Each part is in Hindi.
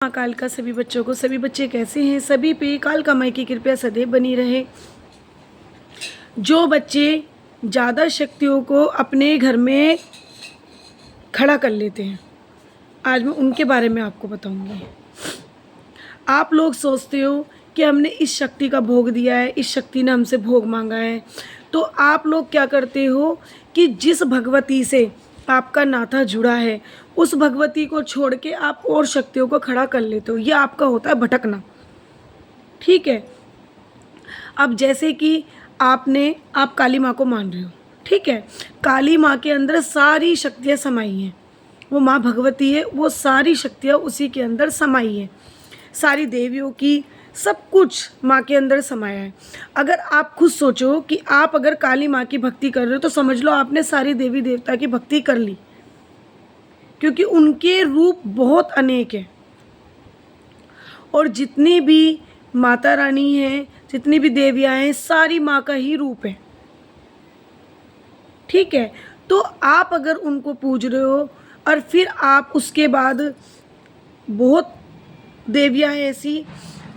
माँ काल का सभी बच्चों को, सभी बच्चे कैसे हैं, सभी पे काल का माई की कृपया सदैव बनी रहे। जो बच्चे ज़्यादा शक्तियों को अपने घर में खड़ा कर लेते हैं, आज मैं उनके बारे में आपको बताऊंगी। आप लोग सोचते हो कि हमने इस शक्ति का भोग दिया है, इस शक्ति ने हमसे भोग मांगा है, तो आप लोग क्या करते हो कि जिस भगवती से आपका नाता जुड़ा है उस भगवती को छोड़ के आप और शक्तियों को खड़ा कर लेते हो। यह आपका होता है भटकना। ठीक है, अब जैसे कि आप काली माँ को मान रहे हो, ठीक है, काली माँ के अंदर सारी शक्तियाँ समाई हैं, वो माँ भगवती है, वो सारी शक्तियाँ उसी के अंदर समाई हैं, सारी देवियों की सब कुछ माँ के अंदर समाया है। अगर आप खुद सोचो कि आप अगर काली माँ की भक्ति कर रहे हो तो समझ लो आपने सारी देवी देवता की भक्ति कर ली, क्योंकि उनके रूप बहुत अनेक हैं और जितनी भी माता रानी हैं, जितनी भी देवियाँ हैं, सारी माँ का ही रूप है। ठीक है, तो आप अगर उनको पूज रहे हो और फिर आप उसके बाद बहुत देवियाँ हैं ऐसी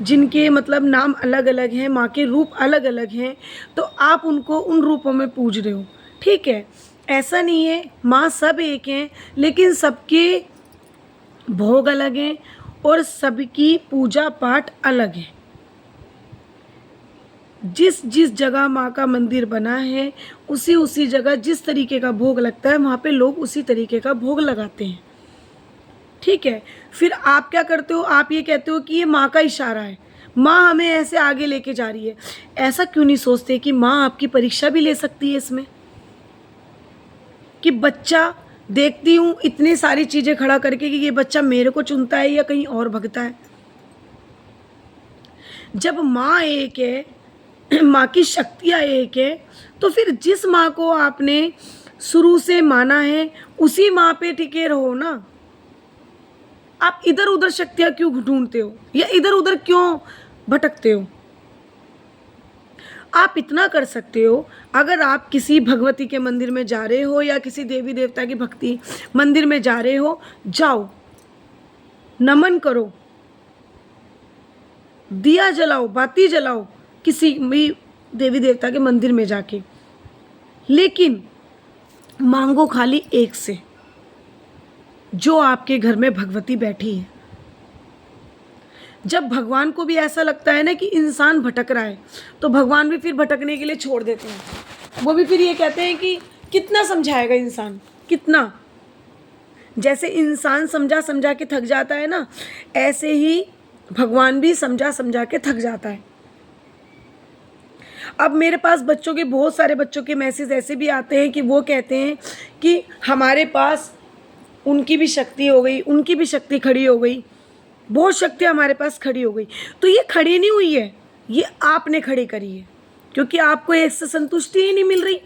जिनके मतलब नाम अलग अलग हैं, माँ के रूप अलग अलग हैं, तो आप उनको उन रूपों में पूज रहे हो। ठीक है, ऐसा नहीं है, माँ सब एक हैं, लेकिन सबके भोग अलग हैं और सबकी पूजा पाठ अलग है। जिस जिस जगह माँ का मंदिर बना है उसी जगह जिस तरीके का भोग लगता है वहाँ पे लोग उसी तरीके का भोग लगाते हैं। ठीक है, फिर आप क्या करते हो, आप ये कहते हो कि ये माँ का इशारा है, माँ हमें ऐसे आगे लेके जा रही है। ऐसा क्यों नहीं सोचते कि माँ आपकी परीक्षा भी ले सकती है इसमें, कि बच्चा देखती हूँ इतनी सारी चीज़ें खड़ा करके कि ये बच्चा मेरे को चुनता है या कहीं और भगता है। जब माँ एक है, माँ की शक्तियाँ एक है, तो फिर जिस माँ को आपने शुरू से माना है उसी माँ पे टिके रहो ना। आप इधर उधर शक्तियाँ क्यों ढूंढते हो या इधर उधर क्यों भटकते हो? आप इतना कर सकते हो, अगर आप किसी भगवती के मंदिर में जा रहे हो या किसी देवी देवता की भक्ति मंदिर में जा रहे हो, जाओ, नमन करो, दिया जलाओ, बाती जलाओ किसी भी देवी देवता के मंदिर में जाके, लेकिन मांगो खाली एक से, जो आपके घर में भगवती बैठी है। जब भगवान को भी ऐसा लगता है ना कि इंसान भटक रहा है, तो भगवान भी फिर भटकने के लिए छोड़ देते हैं। वो भी फिर ये कहते हैं कि कितना समझाएगा इंसान, कितना। जैसे इंसान समझा समझा के थक जाता है ना, ऐसे ही भगवान भी समझा समझा के थक जाता है। अब मेरे पास बच्चों के बहुत सारे बच्चों के मैसेज ऐसे भी आते हैं कि वो कहते हैं कि हमारे पास उनकी भी शक्ति हो गई, उनकी भी शक्ति खड़ी हो गई, बहुत शक्तियाँ हमारे पास खड़ी हो गई। तो ये खड़ी नहीं हुई है, ये आपने खड़ी करी है, क्योंकि आपको इससे संतुष्टि ही नहीं मिल रही।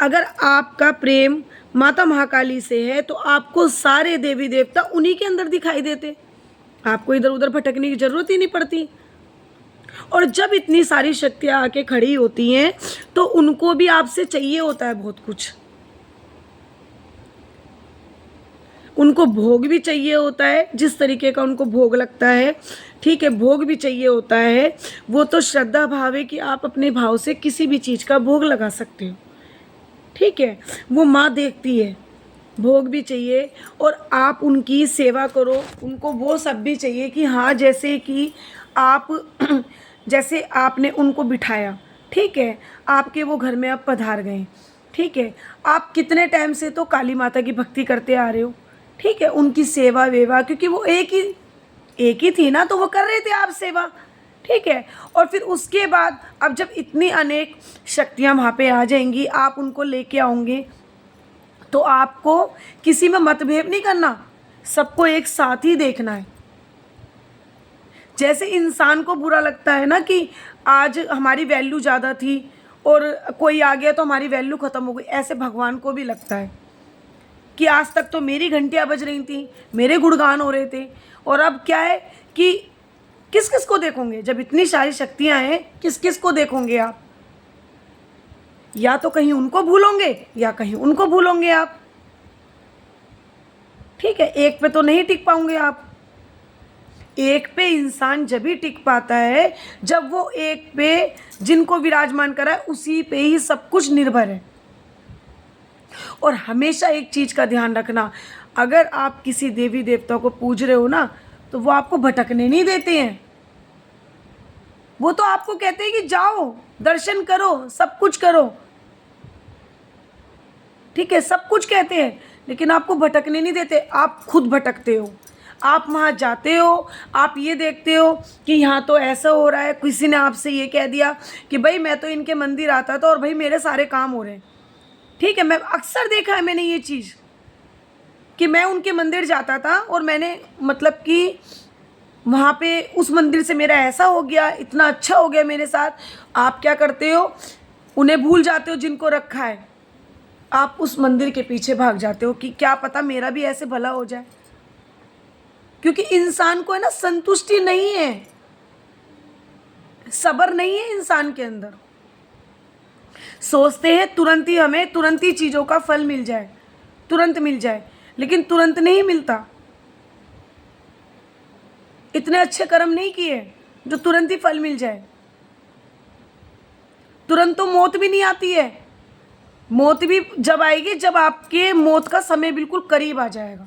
अगर आपका प्रेम माता महाकाली से है तो आपको सारे देवी देवता उन्हीं के अंदर दिखाई देते, आपको इधर उधर भटकने की जरूरत ही नहीं पड़ती। और जब इतनी सारी शक्तियाँ आके खड़ी होती हैं तो उनको भी आपसे चाहिए होता है बहुत कुछ, उनको भोग भी चाहिए होता है, जिस तरीके का उनको भोग लगता है, ठीक है, भोग भी चाहिए होता है। वो तो श्रद्धा भाव है कि आप अपने भाव से किसी भी चीज़ का भोग लगा सकते हो। ठीक है, वो माँ देखती है, भोग भी चाहिए और आप उनकी सेवा करो, उनको वो सब भी चाहिए कि हाँ, जैसे कि आप जैसे आपने उनको बिठाया, ठीक है, आपके वो घर में आप पधार गए, ठीक है, आप कितने टाइम से तो काली माता की भक्ति करते आ रहे हो, ठीक है, उनकी सेवा वेवा, क्योंकि वो एक ही थी ना, तो वो कर रहे थे आप सेवा, ठीक है। और फिर उसके बाद अब जब इतनी अनेक शक्तियाँ वहाँ पे आ जाएंगी, आप उनको लेके आओगे, तो आपको किसी में मतभेद नहीं करना, सबको एक साथ ही देखना है। जैसे इंसान को बुरा लगता है ना कि आज हमारी वैल्यू ज़्यादा थी और कोई आ गया तो हमारी वैल्यू ख़त्म हो गई, ऐसे भगवान को भी लगता है कि आज तक तो मेरी घंटियाँ बज रही थी, मेरे गुणगान हो रहे थे, और अब क्या है कि किस किस को देखोगे? जब इतनी सारी शक्तियाँ हैं, किस किस को देखोगे आप? या तो कहीं उनको भूलोगे या कहीं उनको भूलोगे आप, ठीक है, एक पे तो नहीं टिक पाओगे आप। एक पे इंसान जब भी टिक पाता है जब वो एक पे जिनको विराजमान करा है उसी पे ही सब कुछ निर्भर है। और हमेशा एक चीज का ध्यान रखना, अगर आप किसी देवी देवता को पूज रहे हो ना तो वो आपको भटकने नहीं देते हैं। वो तो आपको कहते हैं कि जाओ दर्शन करो, सब कुछ करो, ठीक है, सब कुछ कहते हैं, लेकिन आपको भटकने नहीं देते। आप खुद भटकते हो। आप वहाँ जाते हो, आप ये देखते हो कि यहाँ तो ऐसा हो रहा है, किसी ने आपसे ये कह दिया कि भाई मैं तो इनके मंदिर आता था और भाई मेरे सारे काम हो रहे हैं, ठीक है। मैं अक्सर देखा है मैंने ये चीज़ कि मैं उनके मंदिर जाता था और मैंने मतलब कि वहाँ पे उस मंदिर से मेरा ऐसा हो गया, इतना अच्छा हो गया मेरे साथ। आप क्या करते हो, उन्हें भूल जाते हो जिनको रखा है, आप उस मंदिर के पीछे भाग जाते हो कि क्या पता मेरा भी ऐसे भला हो जाए। क्योंकि इंसान को है ना संतुष्टि नहीं है, सब्र नहीं है इंसान के अंदर। सोचते हैं तुरंत ही हमें तुरंत ही चीज़ों का फल मिल जाए, तुरंत मिल जाए, लेकिन तुरंत नहीं मिलता। इतने अच्छे कर्म नहीं किए जो तुरंत ही फल मिल जाए। तुरंत तो मौत भी नहीं आती है। मौत भी जब आएगी जब आपके मौत का समय बिल्कुल करीब आ जाएगा,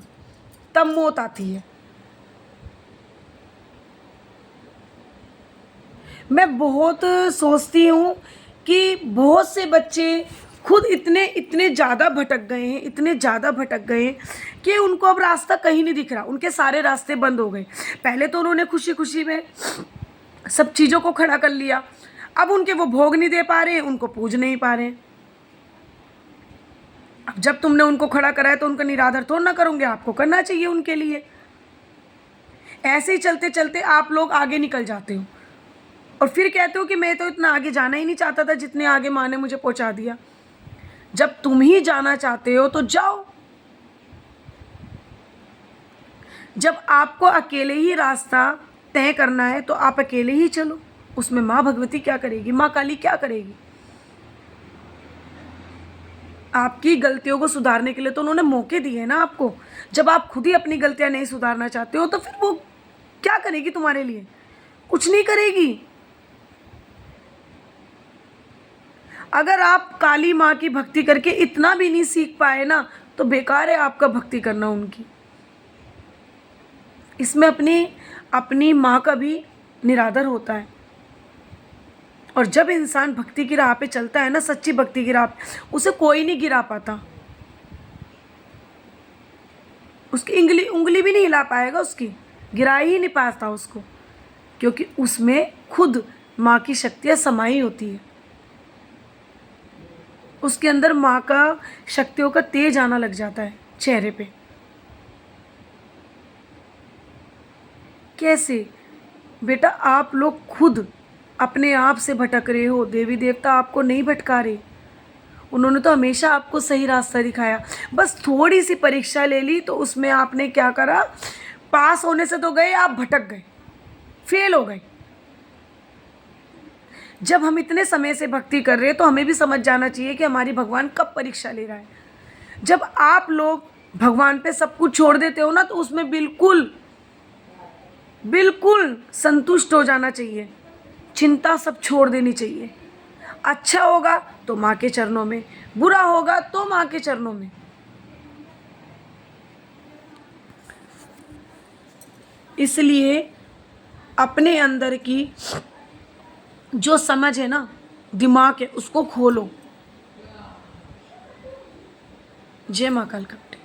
तब मौत आती है। मैं बहुत सोचती हूँ कि बहुत से बच्चे खुद इतने इतने ज़्यादा भटक गए हैं, इतने ज़्यादा भटक गए हैं कि उनको अब रास्ता कहीं नहीं दिख रहा। उनके सारे रास्ते बंद हो गए। पहले तो उन्होंने खुशी खुशी में सब चीज़ों को खड़ा कर लिया, अब उनके वो भोग नहीं दे पा रहे हैं, उनको पूज नहीं पा रहे हैं। अब जब तुमने उनको खड़ा करा है तो उनका निरादर थोड़ा ना करोगे, आपको करना चाहिए उनके लिए। ऐसे ही चलते चलते आप लोग आगे निकल जाते हो और फिर कहते हो कि मैं तो इतना आगे जाना ही नहीं चाहता था जितने आगे माँ ने मुझे पहुंचा दिया। जब तुम ही जाना चाहते हो तो जाओ। जब आपको अकेले ही रास्ता तय करना है तो आप अकेले ही चलो। उसमें माँ भगवती क्या करेगी, माँ काली क्या करेगी? आपकी गलतियों को सुधारने के लिए तो उन्होंने मौके दिए ना आपको। जब आप खुद ही अपनी गलतियां नहीं सुधारना चाहते हो तो फिर वो क्या करेगी तुम्हारे लिए? कुछ नहीं करेगी। अगर आप काली माँ की भक्ति करके इतना भी नहीं सीख पाए ना तो बेकार है आपका भक्ति करना उनकी। इसमें अपनी माँ का भी निरादर होता है। और जब इंसान भक्ति की राह पे चलता है ना, सच्ची भक्ति की राह पे, उसे कोई नहीं गिरा पाता। उसकी उंगली भी नहीं हिला पाएगा, उसकी गिरा ही नहीं पाता उसको, क्योंकि उसमें खुद माँ की शक्तियाँ समाई होती है। उसके अंदर माँ का शक्तियों का तेज आना लग जाता है चेहरे पे। कैसे बेटा? आप लोग खुद अपने आप से भटक रहे हो, देवी देवता आपको नहीं भटका रहे। उन्होंने तो हमेशा आपको सही रास्ता दिखाया। बस थोड़ी सी परीक्षा ले ली तो उसमें आपने क्या करा, पास होने से तो गए, आप भटक गए, फेल हो गए। जब हम इतने समय से भक्ति कर रहे हैं तो हमें भी समझ जाना चाहिए कि हमारी भगवान कब परीक्षा ले रहा है। जब आप लोग भगवान पे सब कुछ छोड़ देते हो ना तो उसमें बिल्कुल संतुष्ट हो जाना चाहिए। चिंता सब छोड़ देनी चाहिए। अच्छा होगा तो माँ के चरणों में, बुरा होगा तो माँ के चरणों में। इसलिए अपने अंदर की जो समझ है ना, दिमाग है, उसको खोलो। जय माँ काल कपटे।